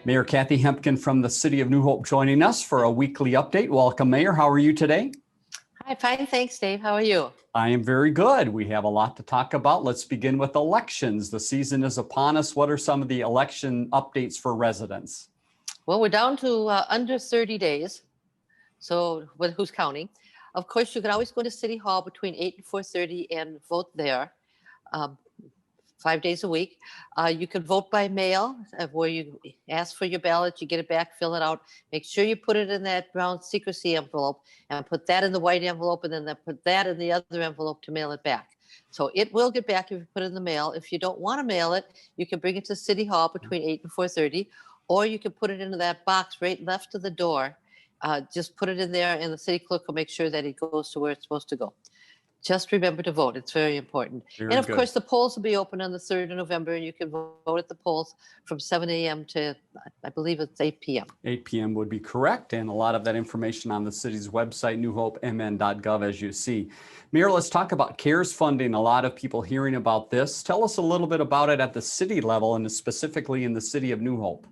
Mayor Kathi Hemken from the City of New Hope joining us for a weekly update. Welcome, Mayor. How are you today? Hi, fine. Thanks, Dave. How are you? I am very good. We have a lot to talk about. Let's begin with elections. The season is upon us. What are some of the election updates for residents? Well, we're down to under 30 days. So who's counting? Of course, you can always go to City Hall between 8 and 4:30 and vote there. 5 days a week. You can vote by mail, where you ask for your ballot, you get it back, fill it out. Make sure you put it in that brown secrecy envelope and put that in the white envelope, and then put that in the other envelope to mail it back. So it will get back if you put it in the mail. If you don't want to mail it, you can bring it to City Hall between 8 and 4:30, or you can put it into that box right left of the door. Just put it in there, and the city clerk will make sure that it goes to where it's supposed to go. Just remember to vote. It's very important. Very and of good. course, the polls will be open on the 3rd of November, and you can vote at the polls from 7 a.m. to, I believe it's 8 p.m. 8 p.m. would be correct, and a lot of that information on the city's website, newhopemn.gov, as you see. Mayor, let's talk about CARES funding. A lot of people hearing about this. Tell us a little bit about it at the city level and specifically in the city of New Hope.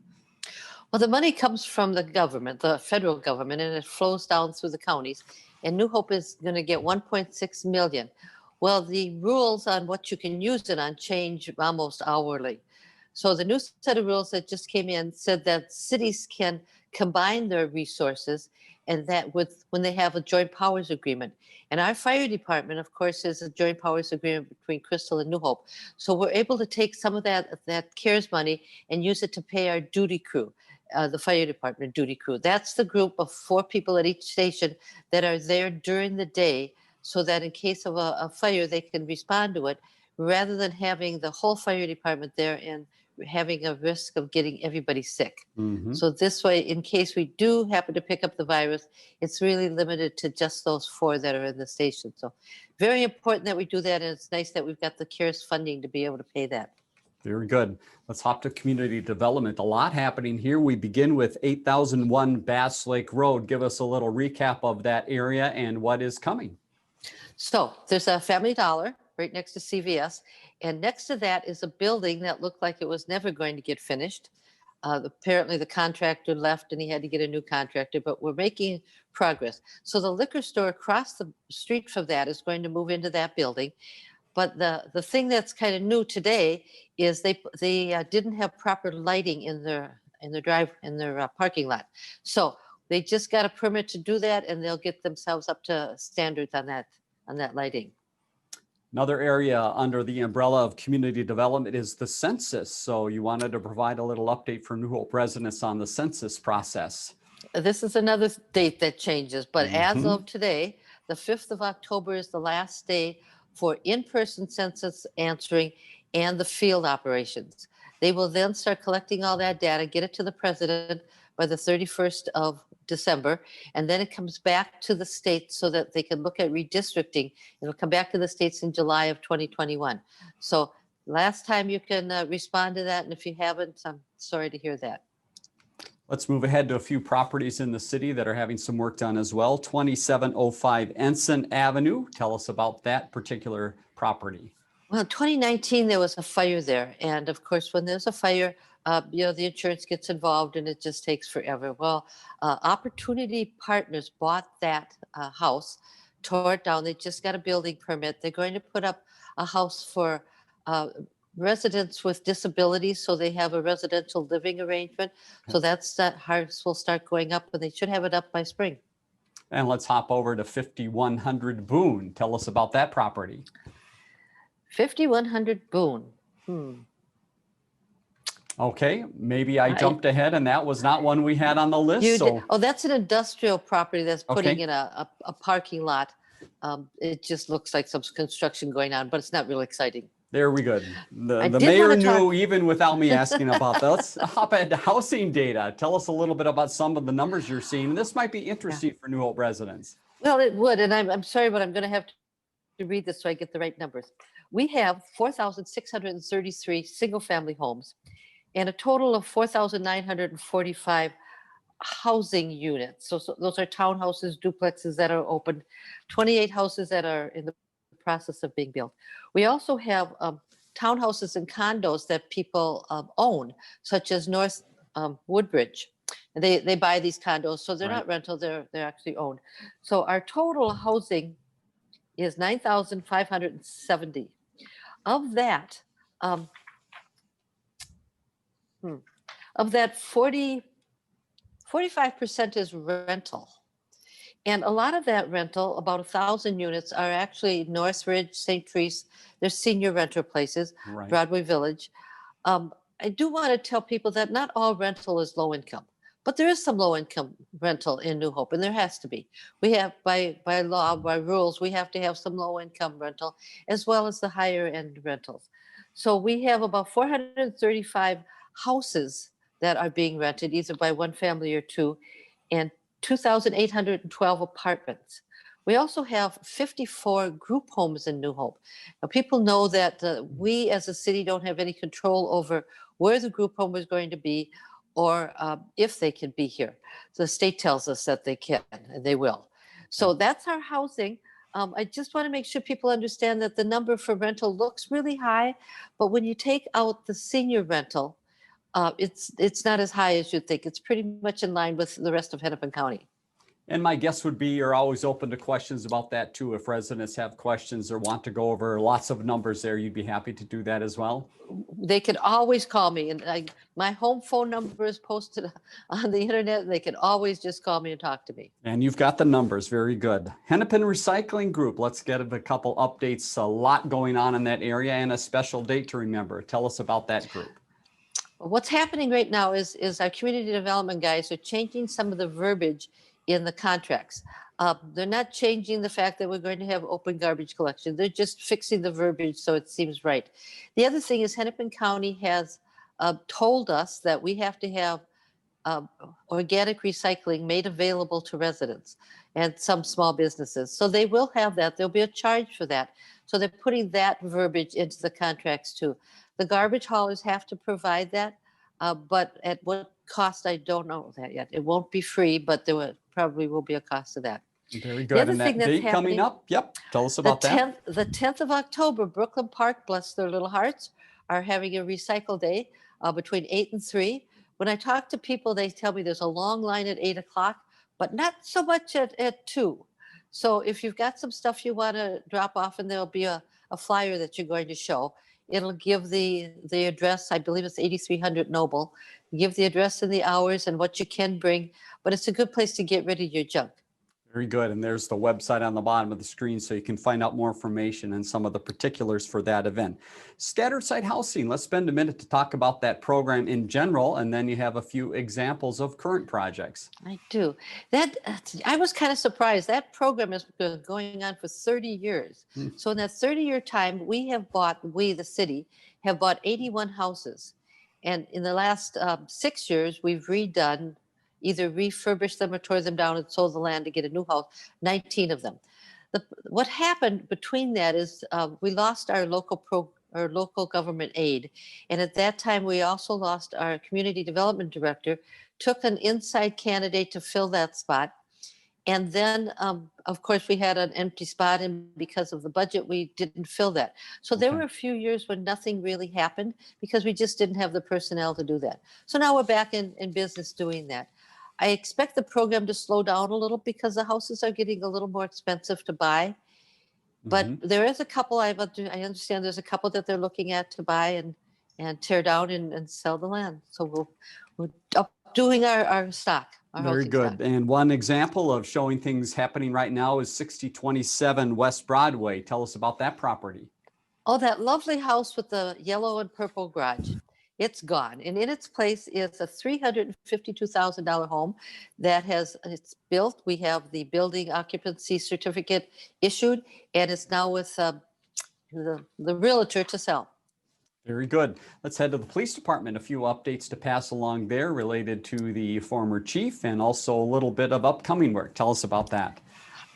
Well, the money comes from the government, the federal government, and it flows down through the counties. And New Hope is going to get 1.6 million. Well, the rules on what you can use it on change almost hourly. So the new set of rules that just came in said that cities can combine their resources, and that when they have a joint powers agreement. And our fire department, of course, is a joint powers agreement between Crystal and New Hope. So we're able to take some of that CARES money and use it to pay our duty crew. The fire department duty crew. That's the group of 4 people at each station that are there during the day, so that in case of a fire, they can respond to it, rather than having the whole fire department there and having a risk of getting everybody sick. Mm-hmm. So this way, in case we do happen to pick up the virus, it's really limited to just those 4 that are in the station. So very important that we do that, and it's nice that we've got the CARES funding to be able to pay that. Very good. Let's hop to community development. A lot happening here. We begin with 8001 Bass Lake Road. Give us a little recap of that area and what is coming. So there's a Family Dollar right next to CVS. And next to that is a building that looked like it was never going to get finished. Apparently the contractor left and he had to get a new contractor, but we're making progress. So the liquor store across the street from that is going to move into that building. But the thing that's kind of new today is they didn't have proper lighting in their parking lot. So they just got a permit to do that, and they'll get themselves up to standards on that lighting. Another area under the umbrella of community development is the census. So you wanted to provide a little update for New Hope residents on the census process. This is another date that changes, but as of today, the 5th of October is the last day for in-person census answering and the field operations. They will then start collecting all that data, get it to the president by the 31st of December, and then it comes back to the states so that they can look at redistricting. It'll come back to the states in July of 2021. So last time you can respond to that, and if you haven't, I'm sorry to hear that. Let's move ahead to a few properties in the city that are having some work done as well. 2705 Ensign Avenue. Tell us about that particular property. Well, in 2019, there was a fire there. And of course, when there's a fire, the insurance gets involved and it just takes forever. Well, Opportunity Partners bought that house, tore it down. They just got a building permit. They're going to put up a house for residents with disabilities, so they have a residential living arrangement. So that house will start going up, and they should have it up by spring. And let's hop over to 5100 Boone. Tell us about that property. 5100 Boone. Okay, maybe I jumped ahead, and that was not one we had on the list. Oh, that's an industrial property that's putting in a parking lot. It just looks like some construction going on, but it's not really exciting. There we go. The mayor knew even without me asking about that. Let's hop ahead to housing data. Tell us a little bit about some of the numbers you're seeing. This might be interesting for New Hope residents. Well, it would, and I'm sorry, but I'm going to have to read this so I get the right numbers. We have 4,633 single-family homes and a total of 4,945 housing units. So those are townhouses, duplexes that are open, 28 houses that are in the process of being built. We also have townhouses and condos that people own, such as North Woodbridge. And they buy these condos, so they're Right. not rental; they're actually owned. So our total housing is 9,570. Of that, um, hmm, of that 45% is rental. And a lot of that rental, about 1,000 units, are actually Northridge, St. Therese. They're senior renter places, Right. Broadway Village. I do want to tell people that not all rental is low income, but there is some low income rental in New Hope, and there has to be. We have, by law, by rules, we have to have some low income rental as well as the higher end rentals. So we have about 435 houses that are being rented, either by one family or two, and 2,812 apartments. We also have 54 group homes in New Hope. Now, people know that we as a city don't have any control over where the group home is going to be or if they can be here. The state tells us that they can and they will. So that's our housing. I just want to make sure people understand that the number for rental looks really high, but when you take out the senior rental, it's not as high as you'd think. It's pretty much in line with the rest of Hennepin County. And my guess would be you're always open to questions about that too. If residents have questions or want to go over lots of numbers there, you'd be happy to do that as well. They could always call me, and my home phone number is posted on the internet. And they can always just call me and talk to me. And you've got the numbers. Very good. Hennepin Recycling Group. Let's get a couple updates. A lot going on in that area and a special date to remember. Tell us about that group. What's happening right now is our community development guys are changing some of the verbiage in the contracts. They're not changing the fact that we're going to have open garbage collection. They're just fixing the verbiage so it seems right. The other thing is Hennepin County has told us that we have to have organic recycling made available to residents and some small businesses. So they will have that. There'll be a charge for that. So they're putting that verbiage into the contracts too. The garbage haulers have to provide that, but at what cost, I don't know that yet. It won't be free, but probably will be a cost to that. Very The good. other And thing that that's date coming happening, up? Yep. Tell us about that. the 10th of October, Brooklyn Park, bless their little hearts, are having a recycle day between 8 and 3. When I talk to people, they tell me there's a long line at 8 o'clock, but not so much at 2. So if you've got some stuff you want to drop off, and there'll be a flyer that you're going to show, it'll give the address. I believe it's 8300 Noble. Give the address and the hours and what you can bring, but it's a good place to get rid of your junk. Very good. And there's the website on the bottom of the screen so you can find out more information and some of the particulars for that event. Scattered site housing. Let's spend a minute to talk about that program in general, and then you have a few examples of current projects. I do. I was kind of surprised. That program has been going on for 30 years. So in that 30-year time, we, the city, have bought 81 houses. And in the last 6 years, we've either refurbished them or tore them down and sold the land to get a new house, 19 of them. What happened between that is we lost our local government aid. And at that time, we also lost our community development director, took an inside candidate to fill that spot. And then, of course, we had an empty spot, and because of the budget, we didn't fill that. So there were a few years when nothing really happened because we just didn't have the personnel to do that. So now we're back in business doing that. I expect the program to slow down a little because the houses are getting a little more expensive to buy. But there is a couple, I understand there's a couple that they're looking at to buy and tear down and sell the land. So we're doing our stock. Very good. Stock. And one example of showing things happening right now is 6027 West Broadway. Tell us about that property. Oh, that lovely house with the yellow and purple garage. It's gone. And in its place is a $352,000 home it's built. We have the building occupancy certificate issued, and it's now with the realtor to sell. Very good. Let's head to the police department. A few updates to pass along there related to the former chief and also a little bit of upcoming work. Tell us about that.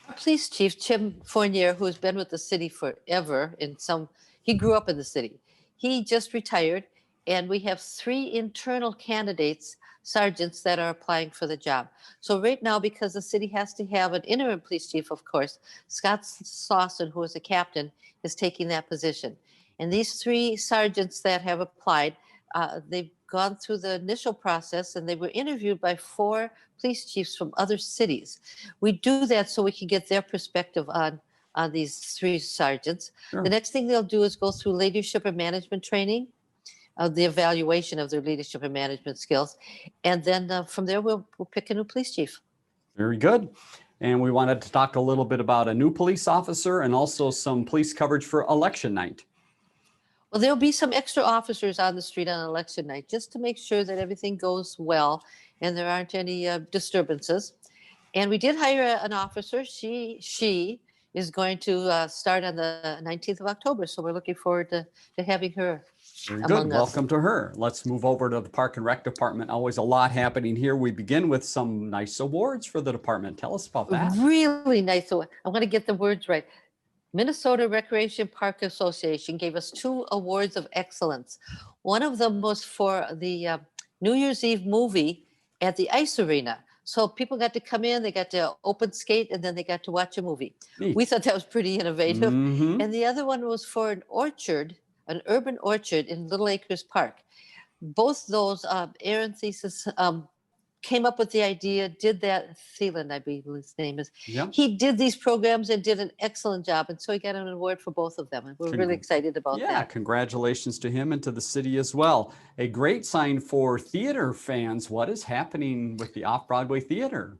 Our police chief, Tim Fournier, who has been with the city forever, he grew up in the city. He just retired. And we have 3 internal candidates, sergeants, that are applying for the job. So right now, because the city has to have an interim police chief, of course, Scott Slauson, who is a captain, is taking that position. And these 3 sergeants that have applied, they've gone through the initial process and they were interviewed by 4 police chiefs from other cities. We do that so we can get their perspective on these 3 sergeants. Sure. The next thing they'll do is go through leadership and management training, the evaluation of their leadership and management skills. And then from there, we'll pick a new police chief. Very good. And we wanted to talk a little bit about a new police officer and also some police coverage for election night. Well, there'll be some extra officers on the street on election night just to make sure that everything goes well and there aren't any disturbances. And we did hire an officer. She is going to start on the 19th of October. So we're looking forward to having her. Very good. Welcome to her. Let's move over to the Park and Rec Department. Always a lot happening here. We begin with some nice awards for the department. Tell us about that. Really nice. So I want to get the words right. Minnesota Recreation Park Association gave us 2 awards of excellence. One of them was for the New Year's Eve movie at the ice arena. So people got to come in, they got to open skate, and then they got to watch a movie. Neat. We thought that was pretty innovative. Mhm. And the other one was for an orchard, an urban orchard in Little Acres Park. Both those, Aaron Thesis came up with the idea, did that, Thielen, I believe his name is. Yep. He did these programs and did an excellent job. And so he got an award for both of them. And we're really excited about Yeah, that. congratulations to him and to the city as well. A great sign for theater fans. What is happening with the Off-Broadway Theater?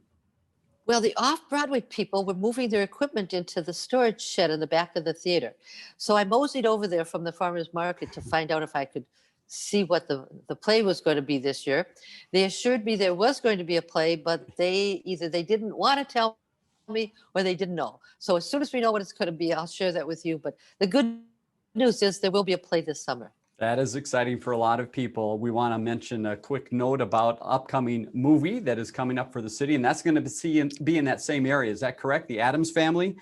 Well, the off-Broadway people were moving their equipment into the storage shed in the back of the theater. So I moseyed over there from the farmer's market to find out if I could see what the play was going to be this year. They assured me there was going to be a play, but they didn't want to tell me or they didn't know. So as soon as we know what it's going to be, I'll share that with you. But the good news is there will be a play this summer. That is exciting for a lot of people. We want to mention a quick note about upcoming movie that is coming up for the city, and that's going to be in that same area. Is that correct? The Addams Family?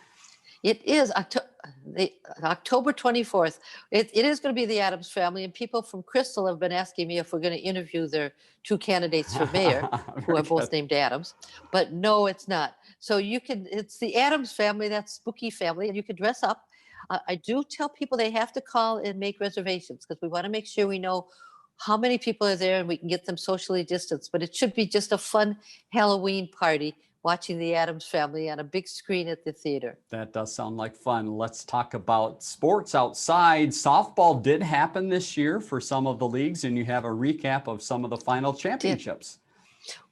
It is October 24th. It is going to be the Addams Family, and people from Crystal have been asking me if we're going to interview their 2 candidates for mayor, who are both named Addams. But no, it's not. So it's the Addams Family, that spooky family, and you can dress up. I do tell people they have to call and make reservations because we want to make sure we know how many people are there and we can get them socially distanced. But it should be just a fun Halloween party watching the Addams Family on a big screen at the theater. That does sound like fun. Let's talk about sports outside. Softball did happen this year for some of the leagues, and you have a recap of some of the final championships.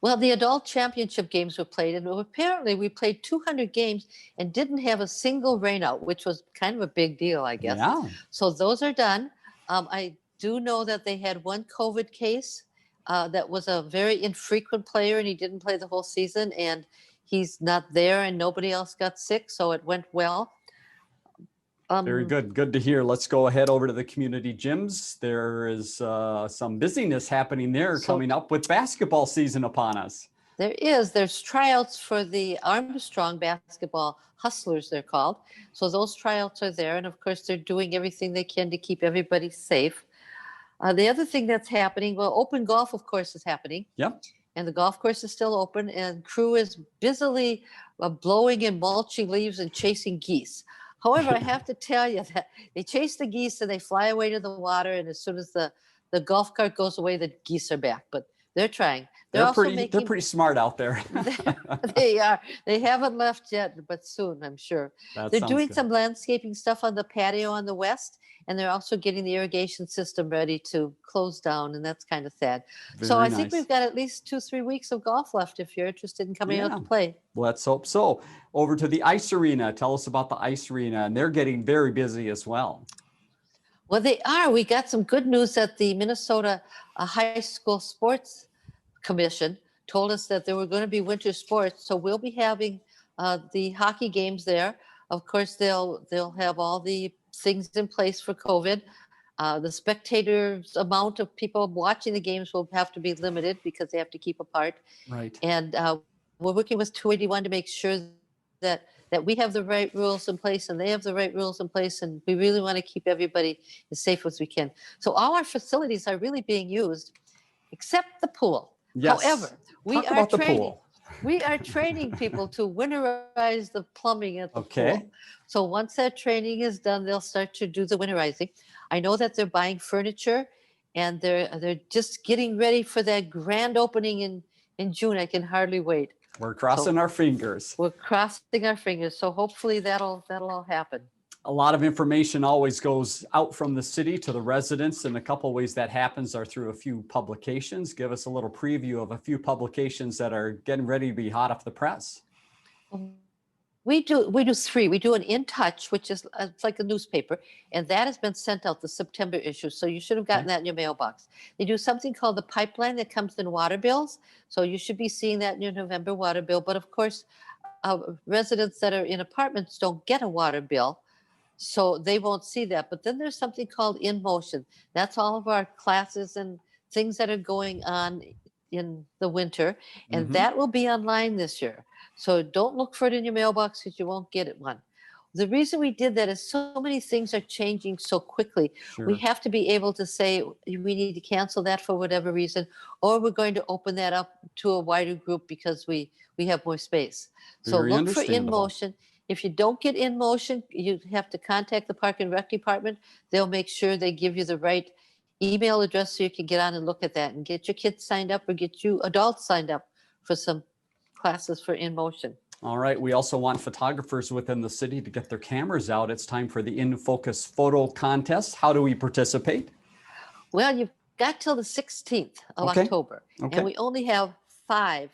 Well, the adult championship games were played, and apparently we played 200 games and didn't have a single rainout, which was kind of a big deal, I guess. Yeah. So those are done. I do know that they had one COVID case that was a very infrequent player, and he didn't play the whole season, and he's not there, and nobody else got sick, so it went well. Very good. Good to hear. Let's go ahead over to the community gyms. There is some busyness happening there coming up with basketball season upon us. There's tryouts for the Armstrong basketball hustlers, they're called. So those tryouts are there. And of course, they're doing everything they can to keep everybody safe. The other thing that's happening, well, open golf, of course, is happening. Yep. And the golf course is still open, and crew is busily blowing and mulching leaves and chasing geese. However, I have to tell you that they chase the geese and they fly away to the water. And as soon as the golf cart goes away, the geese are back. But they're trying. They're pretty smart out there. They are. They haven't left yet, but soon, I'm sure. They're doing some landscaping stuff on the patio on the west, and they're also getting the irrigation system ready to close down, and that's kind of sad. So I think we've got at least 2-3 weeks of golf left if you're interested in coming out to play. Let's hope so. Over to the ice arena. Tell us about the ice arena, and they're getting very busy as well. Well, they are. We got some good news that the Minnesota High School Sports Commission told us that there were going to be winter sports. So we'll be having the hockey games there. Of course, they'll have all the things in place for COVID. The spectators amount of people watching the games will have to be limited because they have to keep apart. Right. And we're working with 281 to make sure that we have the right rules in place and they have the right rules in place. And we really want to keep everybody as safe as we can. So all our facilities are really being used, except the pool. Yes. However, we are pool. training people to winterize the plumbing at the pool. So once that training is done, they'll start to do the winterizing. I know that they're buying furniture and they're just getting ready for that grand opening in June. I can hardly wait. We're crossing our fingers. We're crossing our fingers. So hopefully that'll all happen. A lot of information always goes out from the city to the residents, and a couple of ways that happens are through a few publications. Give us a little preview of a few publications that are getting ready to be hot off the press. We do three. We do an In Touch, which is it's like a newspaper, and that has been sent out, the September issue. So you should have gotten that in your mailbox. They do something called the Pipeline that comes in water bills. So you should be seeing that in your November water bill. But of course, residents that are in apartments don't get a water bill, so they won't see that. But then there's something called In Motion. That's all of our classes and things that are going on in the winter, and that will be online this year. So don't look for it in your mailbox because you won't get it one. The reason we did that is so many things are changing so quickly. Sure. We have to be able to say we need to cancel that for whatever reason, or we're going to open that up to a wider group because we have more space. So Very look for In understandable. Motion. If you don't get In Motion, you have to contact the Park and Rec Department. They'll make sure they give you the right email address so you can get on and look at that and get your kids signed up or get you adults signed up for some classes for In Motion. All right. We also want photographers within the city to get their cameras out. It's time for the In Focus photo contest. How do we participate? Well, you've got till the 16th of Okay. October, Okay. and we only have 5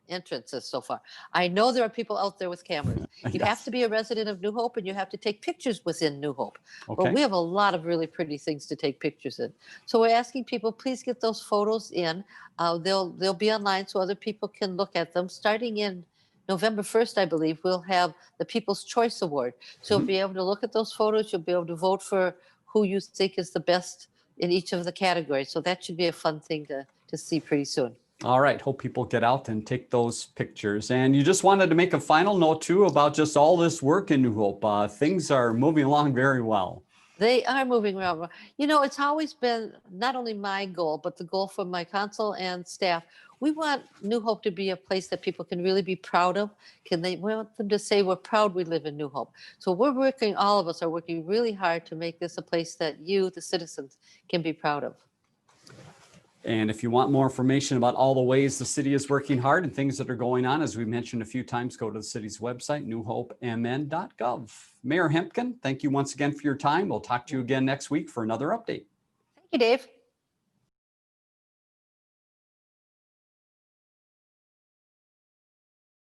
entrances so far. I know there are people out there with cameras. You Yes. have to be a resident of New Hope, and you have to take pictures within New Hope. Okay. But we have a lot of really pretty things to take pictures in. So we're asking people, please get those photos in. They'll be online so other people can look at them. Starting in November 1st, I believe, we'll have the People's Choice Award. So you'll be able to look at those photos. You'll be able to vote for who you think is the best in each of the categories. So that should be a fun thing to see pretty soon. All right. Hope people get out and take those pictures. And you just wanted to make a final note, too, about just all this work in New Hope. Things are moving along very well. They are moving around. You know, it's always been not only my goal, but the goal for my council and staff. We want New Hope to be a place that people can really be proud of. We want them to say, we're proud we live in New Hope. So all of us are working really hard to make this a place that you, the citizens, can be proud of. And if you want more information about all the ways the city is working hard and things that are going on, as we mentioned a few times, go to the city's website, newhopemn.gov. Mayor Hemken, thank you once again for your time. We'll talk to you again next week for another update. Thank you, Dave.